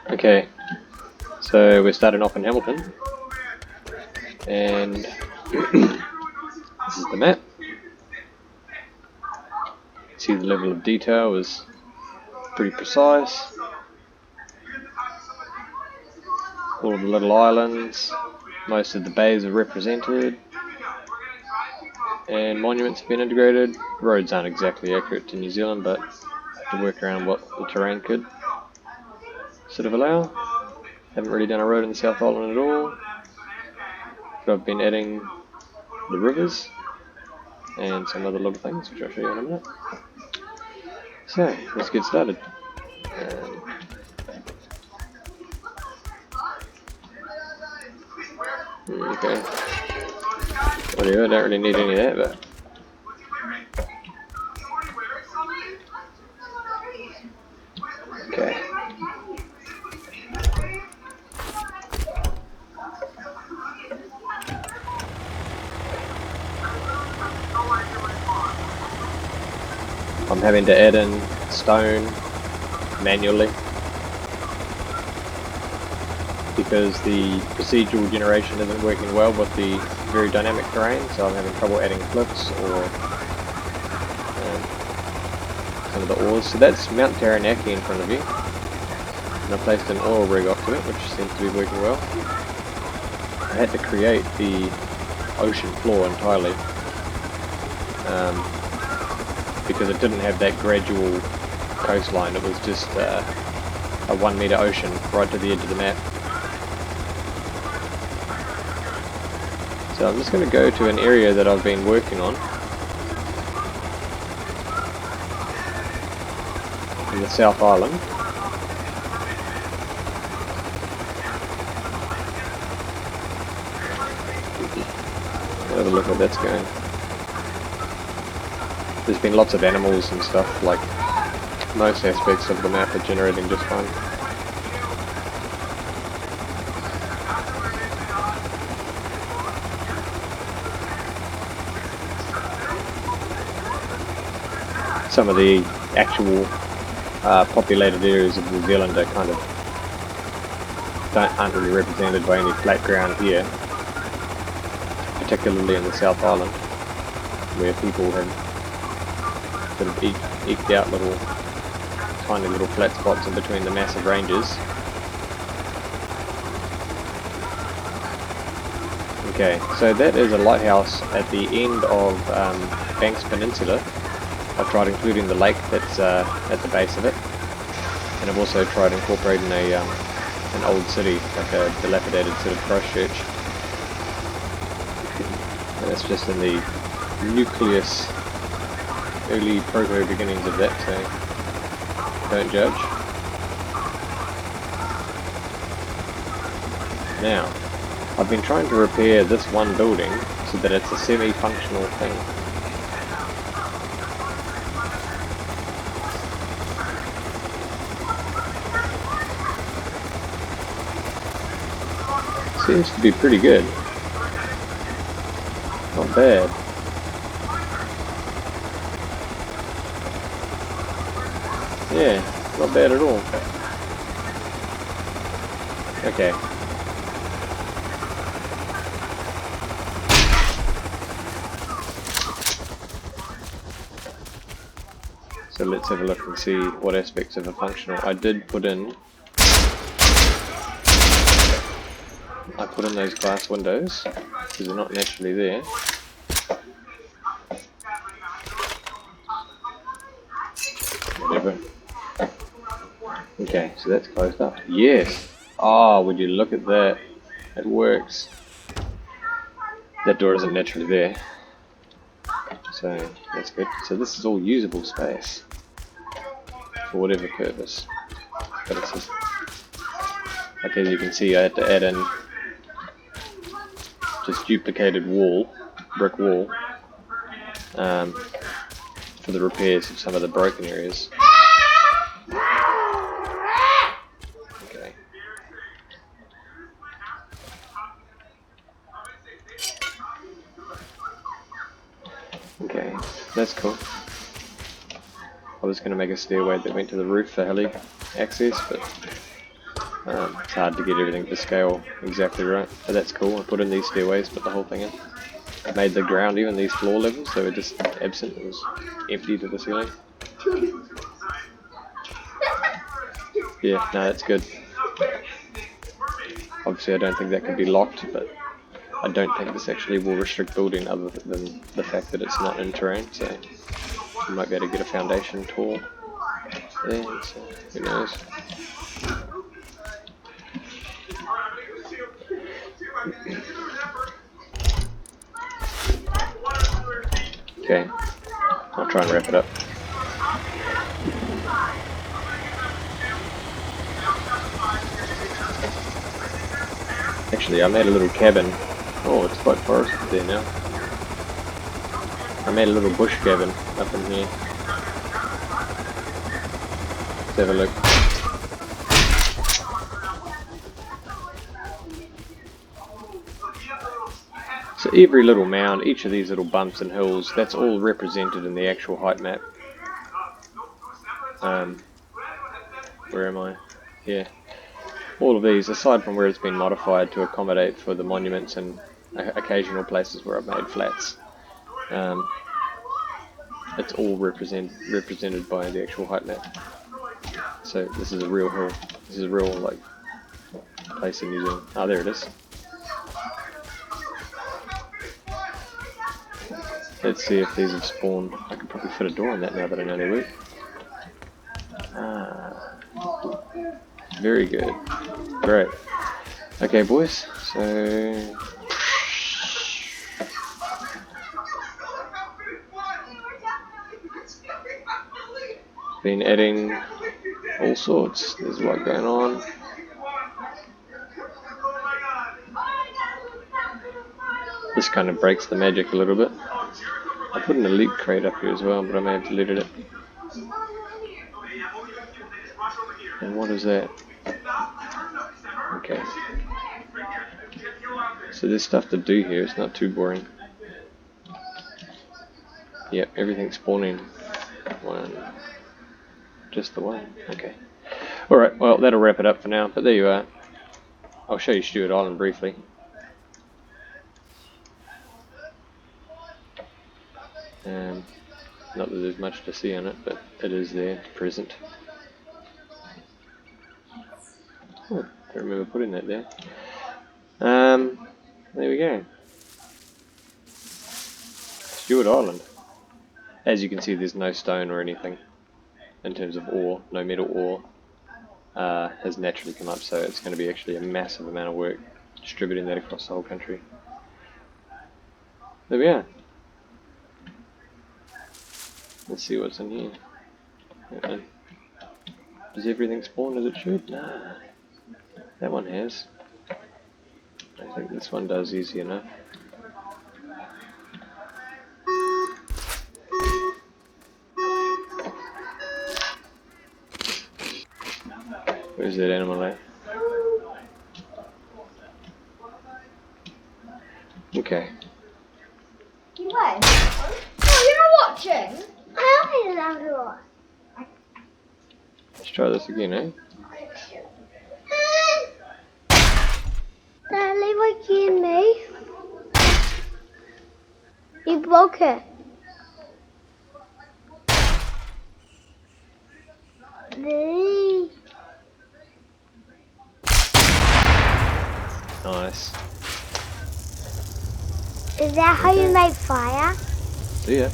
Okay, so we're starting off in Hamilton, and this is the map. See, the level of detail is pretty precise. All of the little islands, most of the bays are represented, and monuments have been integrated. Roads aren't exactly accurate to New Zealand, but I have to work around what the terrain could sort of allow. Haven't really done a road in the South Island at all, but I've been adding the rivers and some other little things, which I'll show you in a minute. So, let's get started. Okay. Whatever, I don't really need any of that, but... Okay. I'm having to add in stone manually because the procedural generation isn't working well with the very dynamic terrain, so I'm having trouble adding cliffs or some of the ores. So that's Mount Taranaki in front of you, and I placed an oil rig up to it, which seems to be working well. I had to create the ocean floor entirely because it didn't have that gradual coastline. It was just a 1 meter ocean right to the edge of the map. So I'm just going to go to an area that I've been working on in the South Island. Have a look at that's going. There's been lots of animals and stuff, like most aspects of the map are generating just fine. Some of the actual populated areas of New Zealand are kind of aren't really represented by any flat ground here, particularly in the South Island, where people have sort of eked out tiny little flat spots in between the massive ranges. Okay, so that is a lighthouse at the end of Banks Peninsula. I've tried including the lake that's at the base of it, and I've also tried incorporating an old city, like a dilapidated sort of Christchurch. And that's just in the nucleus, early proto-beginnings of that, so don't judge. Now, I've been trying to repair this one building so that it's a semi-functional thing. Seems to be pretty good. Not bad. Yeah, not bad at all. Okay. So let's have a look and see what aspects of a functional. I put in those glass windows because they're not naturally there. Whatever. Okay, so that's closed up. Yes! Ah, would you look at that? It works. That door isn't naturally there. So, that's good. So this is all usable space. For whatever purpose. But it's just... like as you can see, I had to add in just duplicated wall, brick wall, for the repairs of some of the broken areas. Okay. Okay, that's cool. I was going to make a stairway that went to the roof for heli access, but It's hard to get everything to scale exactly right, but that's cool. I put in these stairways, put the whole thing in. I made the ground even, these floor levels, they were just absent. It was empty to the ceiling. Yeah, no, that's good. Obviously I don't think that could be locked, but I don't think this actually will restrict building other than the fact that it's not in terrain, so you might be able to get a foundation tall there, so who knows. Okay, I'll try and wrap it up. Actually, I made a little cabin. Oh, it's quite forested there now. I made a little bush cabin up in here. Let's have a look. So every little mound, each of these little bumps and hills, that's all represented in the actual height map. Where am I? Yeah. All of these, aside from where it's been modified to accommodate for the monuments and occasional places where I've made flats, it's all represented by the actual height map. So this is a real hill. This is a real like place in New Zealand. Ah, there it is. Let's see if these have spawned. I could probably fit a door on that now that I know they work. Ah, very good. Great. Okay, boys. So been adding all sorts. There's a lot going on. This kind of breaks the magic a little bit. I put an elite crate up here as well, but I may have deleted it. And what is that? Okay. So there's stuff to do here, it's not too boring. Yep, everything's spawning. One. Just the one. Okay. Alright, well that'll wrap it up for now, but there you are. I'll show you Stewart Island briefly. Not that there's much to see on it, but it is there, present. Oh, I remember putting that there. There we go. Stewart Island. As you can see, there's no stone or anything in terms of ore, no metal ore has naturally come up, so it's going to be actually a massive amount of work distributing that across the whole country. There we are. Let's see what's in here. Does everything spawn as it should? Nah. That one has. I think this one does easy enough. Where's that animal at? Okay. What? Oh, you're not watching? I don't know. Let's try this again, eh? Daddy, what you me? You broke it. Nice. Is that how you make fire? See ya.